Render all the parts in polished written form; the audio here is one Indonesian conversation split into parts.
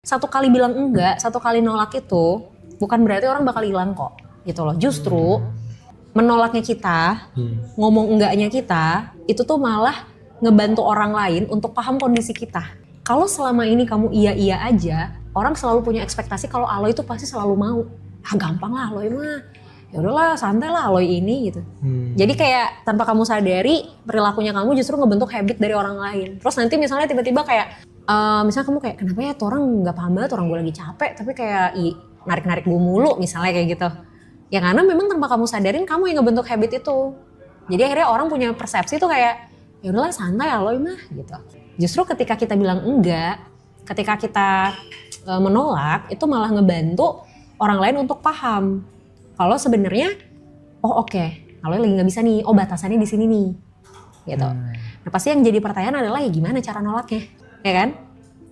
Satu kali bilang enggak, satu kali nolak itu bukan berarti orang bakal hilang kok, gitu loh. Justru menolaknya kita, ngomong enggaknya kita, itu tuh malah ngebantu orang lain untuk paham kondisi kita. Kalau selama ini kamu iya-iya aja, orang selalu punya ekspektasi kalau Aloy itu pasti selalu mau. Ah gampang lah Aloy mah, ya udahlah santai lah Aloy ini gitu. Jadi kayak tanpa kamu sadari perilakunya kamu justru ngebentuk habit dari orang lain. Terus nanti misalnya tiba-tiba kayak misalnya kamu kayak kenapa ya tuh orang nggak paham banget, orang gue lagi capek tapi kayak narik-narik gue mulu misalnya kayak gitu. Ya karena memang tanpa kamu sadarin kamu yang ngebentuk habit itu. Jadi akhirnya orang punya persepsi tuh kayak ya udahlah santai Aloy mah gitu. Justru ketika kita bilang enggak, ketika kita menolak itu malah ngebantu orang lain untuk paham kalau sebenarnya oh oke, Aloy lagi nggak bisa nih, oh batasannya di sini nih gitu. Nah pasti yang jadi pertanyaan adalah ya gimana cara nolaknya, ya kan?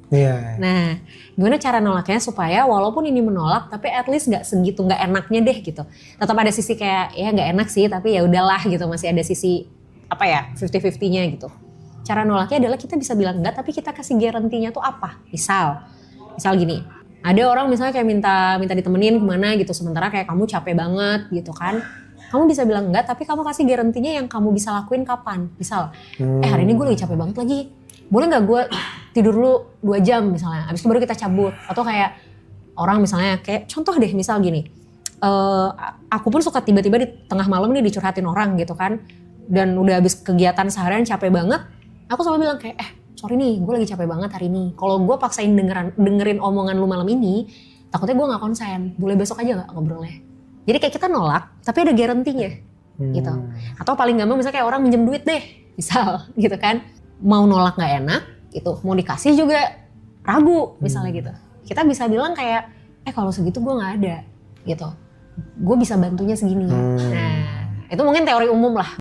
Iya. Nah, gimana cara nolaknya supaya walaupun ini menolak, tapi at least nggak segitu nggak enaknya deh gitu. Tetap ada sisi kayak ya nggak enak sih, tapi ya udahlah gitu, masih ada sisi apa ya 50-50-nya gitu. Cara nolaknya adalah kita bisa bilang enggak, tapi kita kasih garantinya tuh apa? Misal gini, ada orang misalnya kayak minta ditemenin kemana gitu, sementara kayak kamu capek banget gitu kan. Kamu bisa bilang enggak, tapi kamu kasih garantinya yang kamu bisa lakuin kapan. Misal, hari ini gue lagi capek banget lagi. Boleh gak gue tidur dulu 2 jam misalnya, abis itu baru kita cabut. Atau kayak orang misalnya kayak contoh deh misal gini, aku pun suka tiba-tiba di tengah malam nih dicurhatin orang gitu kan. Dan udah habis kegiatan seharian capek banget, aku selalu bilang kayak sorry nih gue lagi capek banget hari ini. Kalau gue paksain dengerin omongan lu malam ini, takutnya gue gak konsen, boleh besok aja gak ngobrolnya. Jadi kayak kita nolak tapi ada garantinya gitu. Atau paling gampang misalnya kayak orang minjem duit deh misal gitu kan. Mau nolak gak enak gitu, mau dikasih juga ragu misalnya gitu. Kita bisa bilang kayak kalau segitu gue gak ada gitu, gue bisa bantunya segini. Nah itu mungkin teori umum lah.